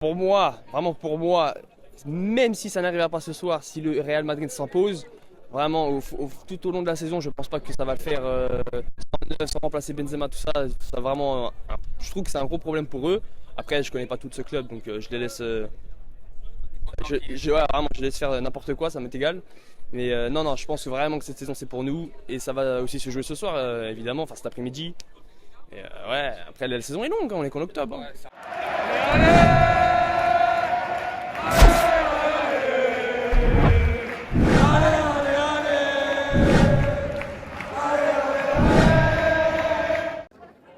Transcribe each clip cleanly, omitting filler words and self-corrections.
Pour moi, vraiment pour moi, même si ça n'arrivera pas ce soir, si le Real Madrid s'impose, vraiment tout au long de la saison, je pense pas que ça va le faire sans remplacer Benzema, tout ça. Vraiment, je trouve que c'est un gros problème pour eux. Après, je connais pas tout ce club, donc je les laisse, ouais, vraiment, je les laisse faire n'importe quoi, ça m'est égal. Mais non, non, je pense vraiment que cette saison c'est pour nous et ça va aussi se jouer ce soir, évidemment, enfin cet après-midi. Et ouais, après la saison est longue, hein, on est qu'en octobre. Hein.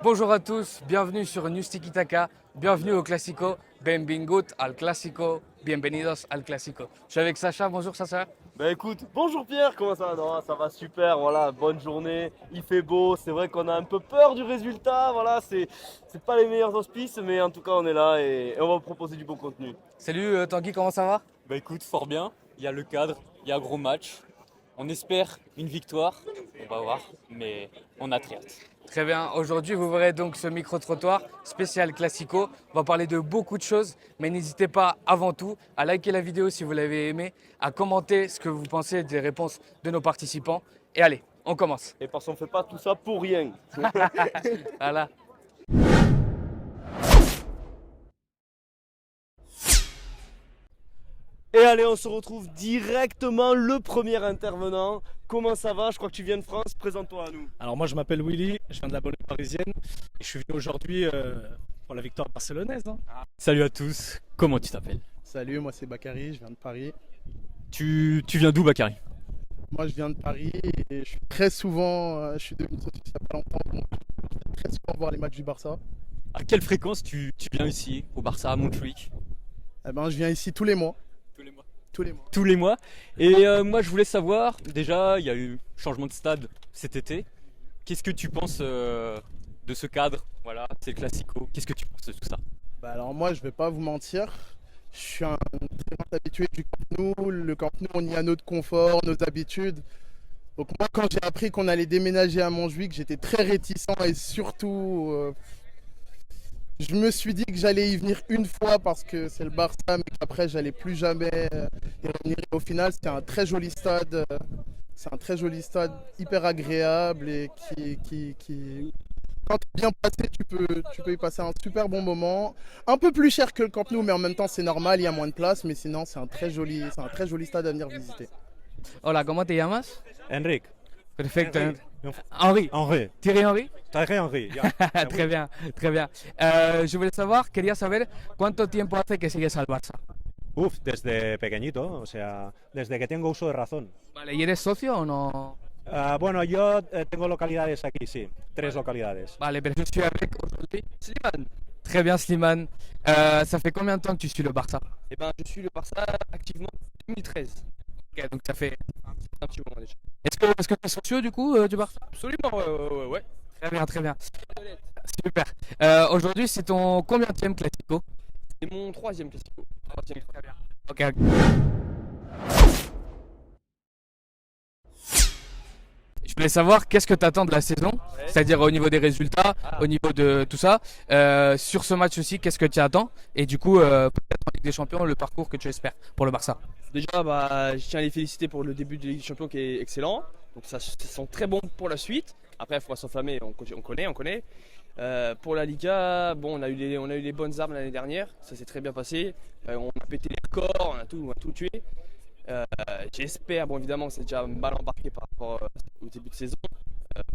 Bonjour à tous, bienvenue sur News Tiki Taka, bienvenue au Classico, benvingut al Classico, bienvenidos al Classico. Je suis avec Sacha, bonjour Sacha. Bah écoute, bonjour Pierre, comment ça va? Non, ça va super, voilà, bonne journée, il fait beau, c'est vrai qu'on a un peu peur du résultat, voilà, c'est pas les meilleurs auspices, mais en tout cas on est là et on va vous proposer du bon contenu. Salut Tanguy, comment ça va? Bah écoute, fort bien, il y a le cadre, il y a un gros match, on espère une victoire, on va voir, mais on a très hâte. Très bien, aujourd'hui vous verrez donc ce micro-trottoir spécial Classico. On va parler de beaucoup de choses, mais n'hésitez pas avant tout à liker la vidéo si vous l'avez aimé, à commenter ce que vous pensez des réponses de nos participants. Et allez, on commence. Et parce qu'on fait pas tout ça pour rien. Voilà. Et allez, on se retrouve directement, le premier intervenant. Comment ça va? Je crois que tu viens de France, présente-toi à nous. Alors moi je m'appelle Willy, je viens de la banlieue parisienne et je suis venu aujourd'hui pour la victoire barcelonaise. Hein. Salut à tous, comment tu t'appelles? Salut, moi c'est Bakary, je viens de Paris. Tu viens d'où Bakary? Moi je viens de Paris et je suis très souvent, je suis devenu socialiste il n'y a pas longtemps, donc je vais très souvent voir les matchs du Barça. À quelle fréquence tu viens ici, au Barça, à Montjuic? Eh ben, je viens ici tous les mois. Tous les mois. Tous les mois. Tous les mois. Et moi je voulais savoir, déjà il y a eu changement de stade cet été. Qu'est-ce que tu penses de ce cadre? Voilà, c'est le Classico. Qu'est-ce que tu penses de tout ça? Bah alors moi je vais pas vous mentir, je suis un très grand habitué du Camp Nou. Le Camp Nou on y a notre confort, nos habitudes. Donc moi quand j'ai appris qu'on allait déménager à Montjuic, j'étais très réticent et surtout je me suis dit que j'allais y venir une fois parce que c'est le Barça, mais qu'après j'allais plus jamais y revenir. Au final, c'était un très joli stade. C'est un très joli stade, hyper agréable et quand tu es bien placé, tu peux y passer un super bon moment. Un peu plus cher que le Camp Nou, mais en même temps c'est normal, il y a moins de place. Mais sinon, c'est un très joli stade à venir visiter. Hola, ¿cómo te llamas? Enric. Perfecto. Henri. Henri. Henri. Thierry Henry. Thierry Henry. Yeah. Très bien, très bien. Je voulais savoir, quería saber cuánto tiempo hace que sigues al Barça. Uf, desde pequeñito, o sea, desde que tengo uso de razón. Vale, ¿y eres socio o no? Bueno, yo tengo localidades aquí, sí, 3 localidades. Vale, pero je suis avec aujourd'hui. Slimane. Très bien, Slimane. Ça fait combien de temps que tu suis le Barça? Et ben, je suis le Barça activement depuis 2013. Ok, donc ça fait. Un petit moment déjà. Est-ce que tu es socio du coup du Barça? Absolument, ouais. Très bien, très bien. Super. Aujourd'hui, c'est ton combienième Classico? C'est mon troisième Classico. Troisième. Très bien. Ok. Je voulais savoir qu'est-ce que tu attends de la saison, c'est-à-dire au niveau des résultats, au niveau de tout ça. Sur ce match aussi, qu'est-ce que tu attends? Et du coup, peut-être en Ligue des Champions, le parcours que tu espères pour le Barça. Déjà, bah, je tiens à les féliciter pour le début de Ligue des Champions qui est excellent. Donc ça sent très bon pour la suite. Après, il faudra s'enflammer, on connaît. Pour la Liga, bon, on a eu les bonnes armes l'année dernière, ça s'est très bien passé. On a pété les records, on a tout tué. J'espère, bon évidemment c'est déjà mal embarqué par rapport au début de saison,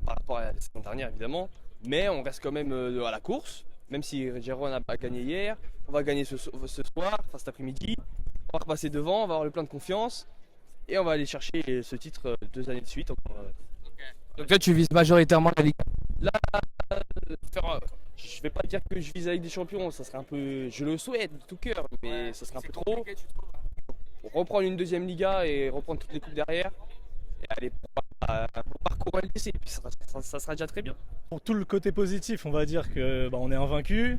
par rapport à la saison dernière évidemment, mais on reste quand même à la course, même si Gérone n'a pas gagné hier, on va gagner ce soir, enfin cet après-midi, on va repasser devant, on va avoir le plein de confiance et on va aller chercher ce titre 2 années de suite encore. Donc toi, tu vises majoritairement la Ligue. Là, je vais pas dire que je vise la Ligue des Champions, ça serait un peu, je le souhaite de tout cœur, mais ça serait un peu trop. Pour reprendre une deuxième Liga et reprendre toutes les coupes derrière et aller pour un bon parcours LDC, et puis ça sera déjà très bien. Pour tout le côté positif, on va dire que on est invaincu.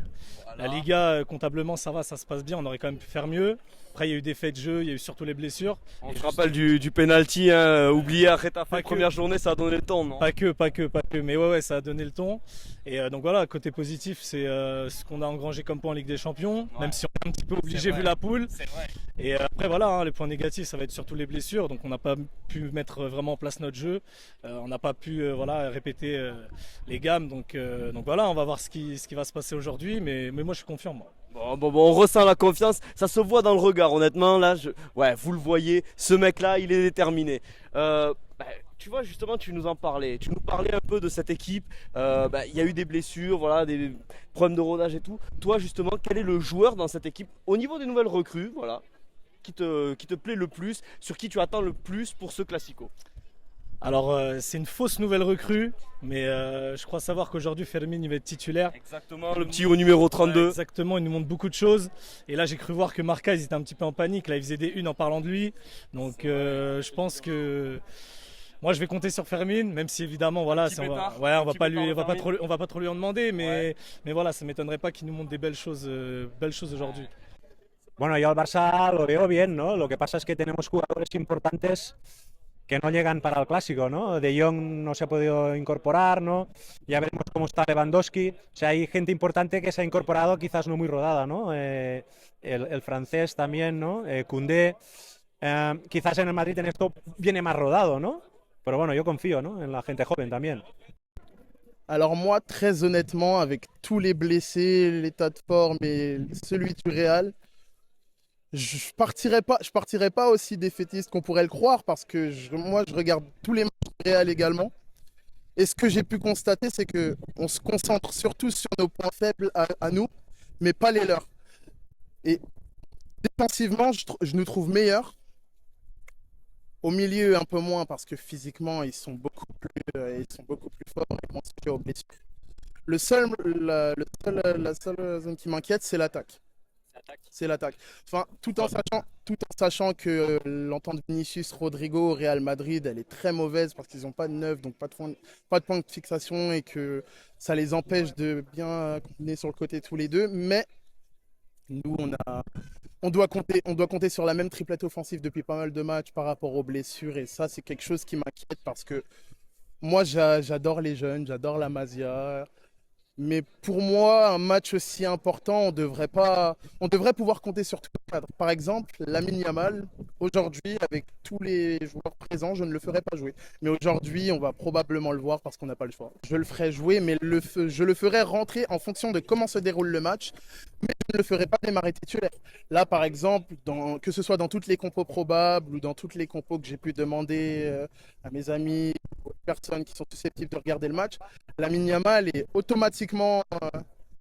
La Liga, comptablement, ça va, ça se passe bien. On aurait quand même pu faire mieux. Après, il y a eu des faits de jeu, il y a eu surtout les blessures. On se rappelle du penalty oublié à Getafe Pas première que. journée, ça a donné le temps, non? Pas que. Mais ouais, ça a donné le ton. Et donc voilà, côté positif, c'est ce qu'on a engrangé comme point en Ligue des Champions, même si on est un petit peu obligé vu la poule. Et après voilà, les points négatifs, ça va être surtout les blessures. Donc on n'a pas pu mettre vraiment en place notre jeu. On n'a pas pu répéter les gammes. Donc voilà, on va voir ce qui va se passer aujourd'hui. Mais moi, je suis confiant, moi. Bon, on ressent la confiance, ça se voit dans le regard, honnêtement, là, ouais, vous le voyez, ce mec-là, il est déterminé. Tu vois, justement, tu nous parlais un peu de cette équipe, il y a eu des blessures, voilà, des problèmes de rodage et tout. Toi, justement, quel est le joueur dans cette équipe, au niveau des nouvelles recrues, voilà, qui te plaît le plus, sur qui tu attends le plus pour ce Classico? Alors c'est une fausse nouvelle recrue, mais je crois savoir qu'aujourd'hui Fermin il va être titulaire. Exactement, le petit au numéro 32. Ouais, exactement, il nous montre beaucoup de choses. Et là j'ai cru voir que Marca ils étaient un petit peu en panique, là il faisait des unes en parlant de lui. Donc je pense que moi je vais compter sur Fermin, même si évidemment voilà, on va pas trop lui en demander, mais voilà, ça m'étonnerait pas qu'il nous montre des belles choses aujourd'hui. Bueno, yo al Barça lo veo bien, ¿no? Lo que pasa es que tenemos jugadores importantes que no llegan para el Clásico, ¿no? De Jong no se ha podido incorporar, ¿no? Ya veremos cómo está Lewandowski. O sea, hay gente importante que se ha incorporado, quizás no muy rodada, ¿no? El francés también, ¿no? Koundé. Quizás en el Madrid en esto viene más rodado, ¿no? Pero bueno, yo confío, ¿no? En la gente joven también. Alors moi, très honnêtement, avec tous les blessés, l'état de forme et celui du Real, je partirais pas aussi défaitiste qu'on pourrait le croire parce que moi, je regarde tous les matchs du Real également. Et ce que j'ai pu constater, c'est que on se concentre surtout sur nos points faibles à nous, mais pas les leurs. Et défensivement, je nous trouve meilleurs. Au milieu, un peu moins parce que physiquement, ils sont beaucoup plus forts et moins sujets aux blessures. La seule zone qui m'inquiète, c'est l'attaque. C'est l'attaque. Enfin, tout en sachant que l'entente Vinicius Rodrigo au Real Madrid, elle est très mauvaise parce qu'ils n'ont pas de neuf, donc pas de point de fixation et que ça les empêche de bien combiner sur le côté tous les deux. Mais nous, on doit compter sur la même triplette offensive depuis pas mal de matchs par rapport aux blessures et ça, c'est quelque chose qui m'inquiète parce que moi, j'adore les jeunes, j'adore la Masia. Mais pour moi, un match aussi important, on devrait pouvoir compter sur tout le cadre. Par exemple, Lamine Yamal, aujourd'hui, avec tous les joueurs présents, je ne le ferai pas jouer. Mais aujourd'hui, on va probablement le voir parce qu'on n'a pas le choix. Je le ferai jouer, mais je le ferai rentrer en fonction de comment se déroule le match. Mais je ne le ferai pas démarrer titulaire. Là, par exemple, que ce soit dans toutes les compos probables ou dans toutes les compos que j'ai pu demander à mes amis, aux personnes qui sont susceptibles de regarder le match, Lamine Yamal est automatiquement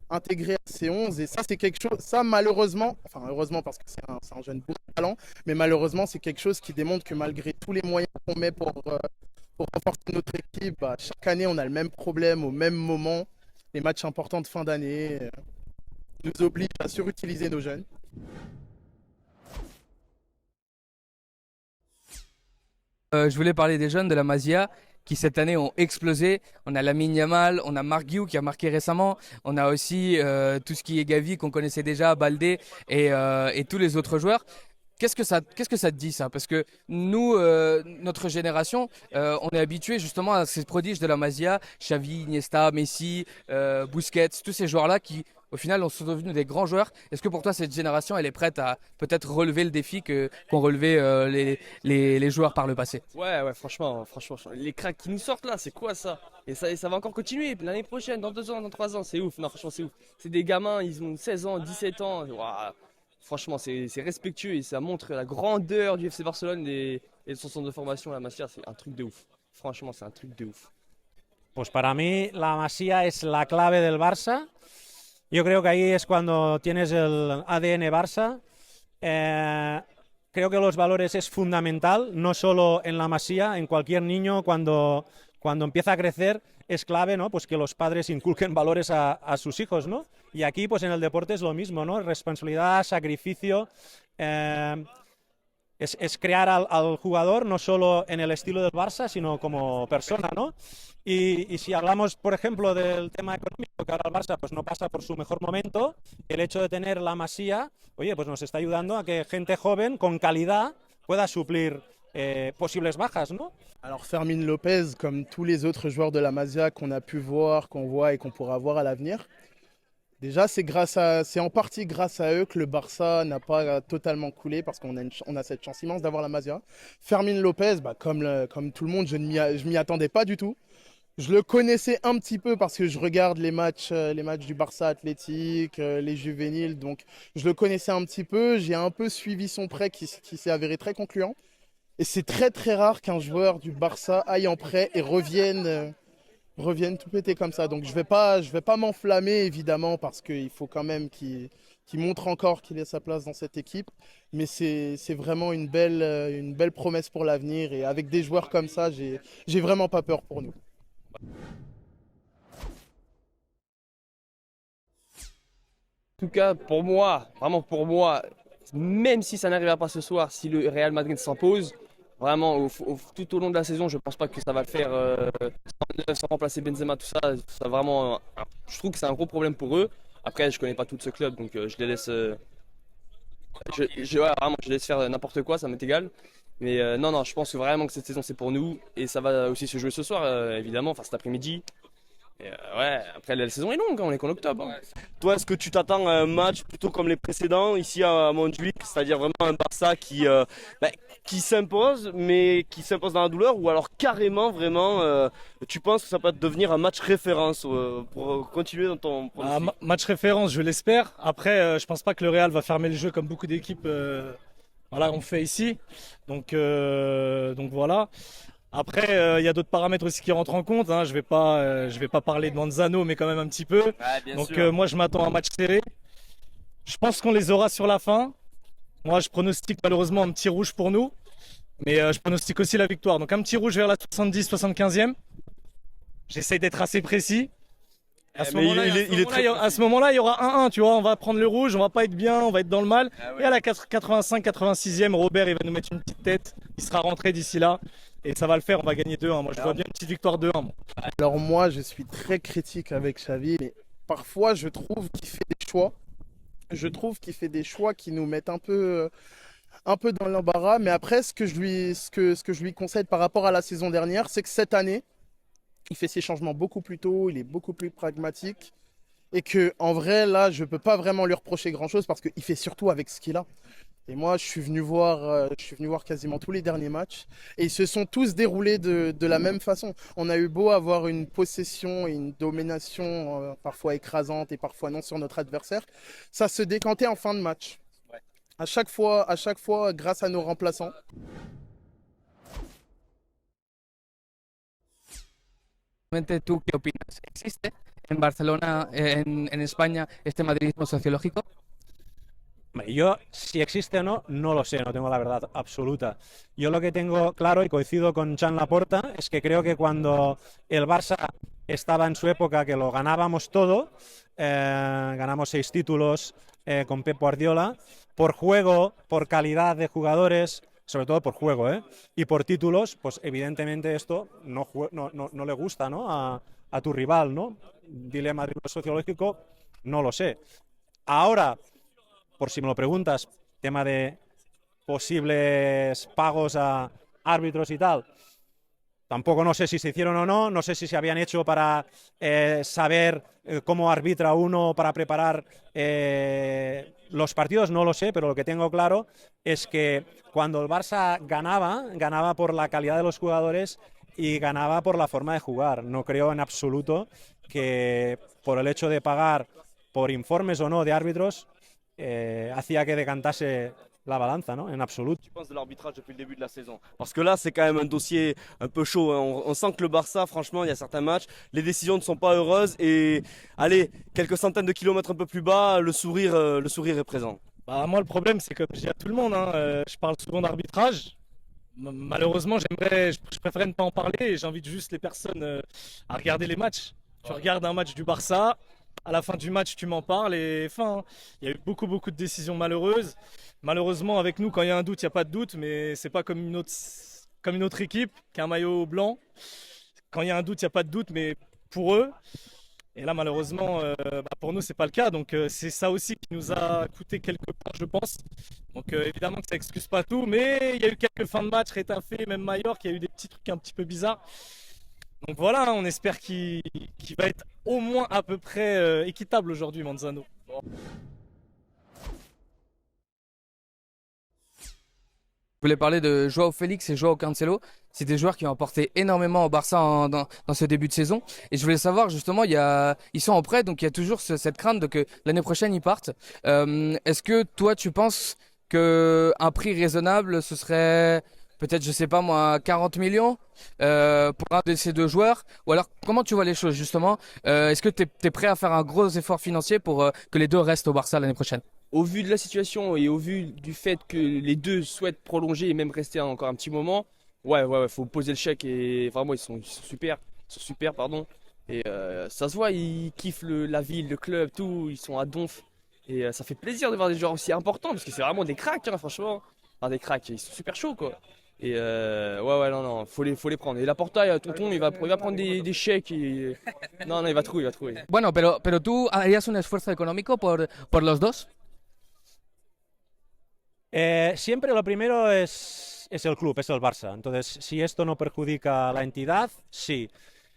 intégré à ces 11 et ça c'est quelque chose, ça malheureusement, enfin heureusement parce que c'est un jeune beau talent, mais malheureusement c'est quelque chose qui démontre que malgré tous les moyens qu'on met pour renforcer notre équipe, chaque année on a le même problème au même moment. Les matchs importants de fin d'année nous obligent à surutiliser nos jeunes. Je voulais parler des jeunes de la Masia qui cette année ont explosé. On a Lamine Yamal, on a Marc Guiu qui a marqué récemment, on a aussi tout ce qui est Gavi qu'on connaissait déjà, Baldé et tous les autres joueurs. Qu'est-ce que ça te dit ça? Parce que nous, notre génération, on est habitué justement à ces prodiges de la Masia, Xavi, Iniesta, Messi, Busquets, tous ces joueurs-là qui au final sont devenus des grands joueurs. Est-ce que pour toi cette génération elle est prête à peut-être relever le défi qu'ont relevé les joueurs par le passé? Ouais, franchement, les cracks qui nous sortent là, c'est quoi ça? Et ça va encore continuer l'année prochaine, dans 2 ans, dans 3 ans, c'est ouf. Non, franchement, c'est ouf. C'est des gamins, ils ont 16 ans, 17 ans. Ouah. Franchement, c'est respectueux et ça montre la grandeur du FC Barcelone et de son centre de formation, la Masia, c'est un truc de ouf. Franchement, c'est un truc de ouf. Pues para mí la Masía es la clave del Barça. Yo creo que ahí es cuando tienes el ADN Barça. Creo que los valores es fundamental, no solo en la Masía, en cualquier niño cuando empieza a crecer es clave, ¿no? Pues que los padres inculquen valores a sus hijos, ¿no? Y aquí pues en el deporte es lo mismo, ¿no? Responsabilidad, sacrificio. es crear al jugador no solo en el estilo del Barça, sino como persona, ¿no? Y si hablamos, por ejemplo, del tema económico, que ahora el Barça pues, no pasa por su mejor momento, el hecho de tener la Masía, oye, pues nos está ayudando a que gente joven, con calidad, pueda suplir posibles bajas, ¿no? Alors Fermín Lopez, comme tous les autres joueurs de la Masia qu'on a pu voir, qu'on voit et qu'on pourra voir à l'avenir, déjà c'est en partie grâce à eux que le Barça n'a pas totalement coulé parce on a cette chance immense d'avoir la Masia. Fermín Lopez, comme tout le monde, je m'y attendais pas du tout. Je le connaissais un petit peu parce que je regarde les matchs du Barça Athletic, les juvéniles, donc je le connaissais un petit peu. J'ai un peu suivi son prêt qui s'est avéré très concluant. Et c'est très très rare qu'un joueur du Barça aille en prêt et revienne tout péter comme ça. Donc je vais pas m'enflammer évidemment parce qu'il faut quand même qu'il montre encore qu'il ait sa place dans cette équipe. Mais c'est vraiment une belle promesse pour l'avenir. Et avec des joueurs comme ça, j'ai vraiment pas peur pour nous. En tout cas, pour moi, vraiment pour moi, même si ça n'arrivera pas ce soir, si le Real Madrid s'impose, vraiment tout au long de la saison, je pense pas que ça va le faire sans remplacer Benzema, tout ça. Ça vraiment, je trouve que c'est un gros problème pour eux. Après, je connais pas tout ce club, donc je les laisse, ouais, vraiment, je laisse faire n'importe quoi, ça m'est égal. Mais non, je pense vraiment que cette saison c'est pour nous et ça va aussi se jouer ce soir, évidemment, enfin cet après-midi. Et, ouais, après la saison est longue, on est qu'en octobre. Hein. Toi, est-ce que tu t'attends à un match plutôt comme les précédents ici à Montjuic, c'est-à-dire vraiment un Barça qui s'impose, mais qui s'impose dans la douleur, ou alors carrément vraiment, tu penses que ça peut devenir un match référence pour continuer dans ton pronostic? Match référence, je l'espère. Après, je pense pas que le Real va fermer le jeu comme beaucoup d'équipes ont fait ici. Donc voilà. Après, il y a d'autres paramètres aussi qui rentrent en compte. Hein. Je vais pas parler de Manzano, mais quand même un petit peu. Ouais, donc moi, je m'attends à un match serré. Je pense qu'on les aura sur la fin. Moi, je pronostique malheureusement un petit rouge pour nous. Mais je pronostique aussi la victoire. Donc un petit rouge vers la 70-75e. J'essaye d'être assez précis. À ce moment-là, il y aura 1-1, tu vois. On va prendre le rouge, on va pas être bien, on va être dans le mal. Et à la 85-86e, Robert, il va nous mettre une petite tête. Il sera rentré d'ici là. Et ça va le faire, on va gagner 2-1. Moi, je vois bien une petite victoire 2-1. Moi. Alors moi, je suis très critique avec Xavi, mais parfois, je trouve qu'il fait des choix. Je trouve qu'il fait des choix qui nous mettent un peu dans l'embarras. Mais après, ce que je lui concède par rapport à la saison dernière, c'est que cette année, il fait ses changements beaucoup plus tôt, il est beaucoup plus pragmatique. Et que en vrai, là, je ne peux pas vraiment lui reprocher grand-chose parce qu'il fait surtout avec ce qu'il a. Et moi, je suis venu voir quasiment tous les derniers matchs. Et ils se sont tous déroulés de la même façon. On a eu beau avoir une possession et une domination parfois écrasante et parfois non sur notre adversaire. Ça se décantait en fin de match. Ouais. À chaque fois, grâce à nos remplaçants. ¿Tú qué opinas? ¿Existe en Barcelona, en España, este madridismo sociológico? Yo, si existe o no, no lo sé, no tengo la verdad absoluta. Yo lo que tengo claro, y coincido con Chan Laporta, es que creo que cuando el Barça estaba en su época, que lo ganábamos todo, ganamos 6 títulos con Pep Guardiola, por juego, por calidad de jugadores, sobre todo por juego, y por títulos, pues evidentemente esto no le gusta, ¿no? a tu rival, ¿no? Dile madridismo sociológico, no lo sé. Ahora, por si me lo preguntas, tema de posibles pagos a árbitros y tal, tampoco no sé si se hicieron o no, no sé si se habían hecho para saber cómo arbitra uno, para preparar los partidos, no lo sé, pero lo que tengo claro es que cuando el Barça ganaba por la calidad de los jugadores y ganaba por la forma de jugar. No creo en absoluto que por el hecho de pagar por informes o no de árbitros hacía que decantase la balance, ¿no? En absoluto. Tu penses de l'arbitrage depuis le début de la saison? Parce que là, c'est quand même un dossier un peu chaud. Hein. On sent que le Barça, franchement, il y a certains matchs, les décisions ne sont pas heureuses et, allez, quelques centaines de kilomètres un peu plus bas, le sourire est présent. Bah, moi, le problème, c'est comme je dis à tout le monde, hein, je parle souvent d'arbitrage. Malheureusement, je préférais ne pas en parler et j'invite juste les personnes à regarder les matchs. Tu regardes un match du Barça, à la fin du match, tu m'en parles. Et fin, hein. Il y a eu beaucoup de décisions malheureuses. Malheureusement, avec nous, quand il y a un doute, il n'y a pas de doute, mais c'est pas comme une autre équipe qui a un maillot blanc. Quand il y a un doute, il n'y a pas de doute, mais pour eux. Et là, malheureusement, pour nous, c'est pas le cas. Donc, c'est ça aussi qui nous a coûté quelques points, je pense. Donc, évidemment que ça excuse pas tout, mais il y a eu quelques fins de match, Rétafé, même Mallorca, il y a eu des petits trucs un petit peu bizarres. Donc voilà, hein, on espère qu'il va être au moins à peu près équitable aujourd'hui, Manzano. Je voulais parler de Joao Félix et Joao Cancelo. C'est des joueurs qui ont apporté énormément au Barça dans ce début de saison. Et je voulais savoir justement, ils sont en prêt, donc il y a toujours cette crainte de que l'année prochaine ils partent. Est-ce que toi tu penses qu'un prix raisonnable, ce serait peut-être, je sais pas moi, 40 millions pour un de ces deux joueurs? Ou alors comment tu vois les choses justement? Est-ce que tu es prêt à faire un gros effort financier pour que les deux restent au Barça l'année prochaine? Au vu de la situation et au vu du fait que les deux souhaitent prolonger et même rester encore un petit moment, ouais, faut poser le chèque et vraiment ils sont super, pardon. Et ça se voit, ils kiffent la ville, le club, tout, ils sont à donf. Et ça fait plaisir de voir des joueurs aussi importants parce que c'est vraiment des cracks, hein, franchement. Enfin, des cracks, ils sont super chauds quoi. Et non, faut les prendre. Et Laporta, tonton, il va prendre des chèques et... Non, il va trouver. Bueno, pero tú harías un esfuerzo económico por los dos? Siempre lo primero es el club, es el Barça. Entonces, si esto no perjudica a la entidad, sí.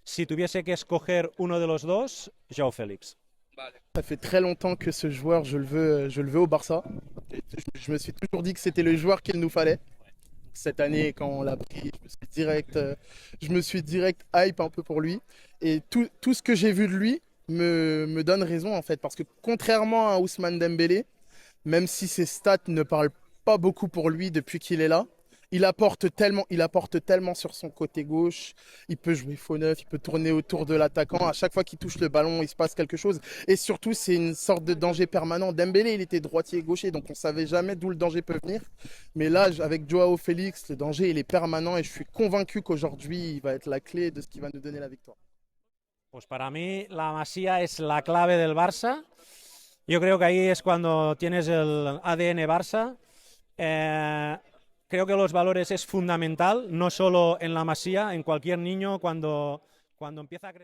Si tuviese que escoger uno de los dos, Joao Félix. Ça fait très longtemps que ce joueur, je le veux au Barça. Je me suis toujours dit que c'était le joueur qu'il nous fallait. Cette année, quand on l'a pris, je me suis direct hype un peu pour lui. Et tout ce que j'ai vu de lui me donne raison en fait. Parce que contrairement à Ousmane Dembélé, même si ses stats ne parlent pas beaucoup pour lui depuis qu'il est là, il apporte tellement sur son côté gauche. Il peut jouer faux neuf, il peut tourner autour de l'attaquant. À chaque fois qu'il touche le ballon, il se passe quelque chose. Et surtout, c'est une sorte de danger permanent. Dembélé, il était droitier et gaucher, donc on ne savait jamais d'où le danger peut venir. Mais là, avec Joao Félix, le danger, il est permanent. Et je suis convaincu qu'aujourd'hui, il va être la clé de ce qui va nous donner la victoire. Pues para mí la Masía es la clave del Barça. Yo creo que ahí es cuando tienes el ADN Barça. Creo que los valores es fundamental, no solo en la Masía, en cualquier niño cuando empieza a crecer.